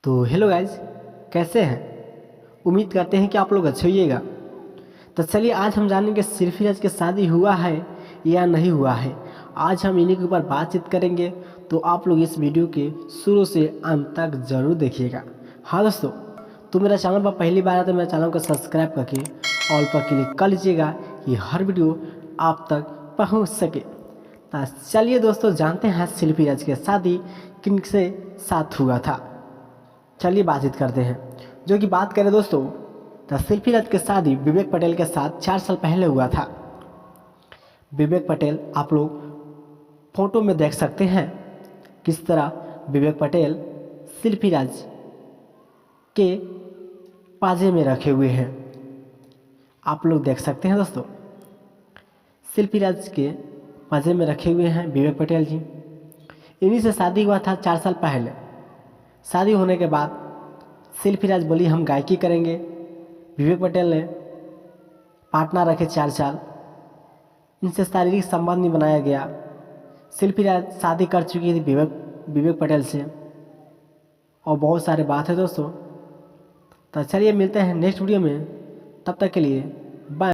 तो hello guys, कैसे हैं। उम्मीद करते हैं कि आप लोग अच्छे होइएगा। तो चलिए आज हम जानेंगे सिरफिराज की शादी हुआ है या नहीं हुआ है। आज हम इन्हीं के ऊपर बातचीत करेंगे, तो आप लोग इस वीडियो के शुरू से अंत तक ज़रूर देखिएगा। हाँ दोस्तों, तो मेरा चैनल पर पहली बार है तो मेरे चैनल को सब्सक्राइब करके ऑल पर क्लिक कर लीजिएगा कि हर वीडियो आप तक पहुँच सके। तो चलिए दोस्तों जानते हैं सिरफिराज की शादी किन से साथ हुआ था। चलिए बातचीत करते हैं। जो कि बात करें दोस्तों, तो सिरफिराज की शादी विवेक पटेल के साथ 4 साल पहले हुआ था। विवेक पटेल आप लोग फोटो में देख सकते हैं किस तरह विवेक पटेल सिरफिराज के पाजे में रखे हुए हैं। आप लोग देख सकते हैं दोस्तों, सिरफिराज के पाजे में रखे हुए हैं विवेक पटेल जी। इन्हीं से शादी हुआ था 4 साल पहले। शादी होने के बाद सिरफिराज बोली हम गायकी करेंगे। विवेक पटेल ने पार्टनर रखे 4 साल। इनसे शारीरिक संबंध नहीं बनाया गया। सिरफिराज शादी कर चुकी थी विवेक पटेल से, और बहुत सारे बात है दोस्तों। तो चलिए मिलते हैं नेक्स्ट वीडियो में, तब तक के लिए बाय।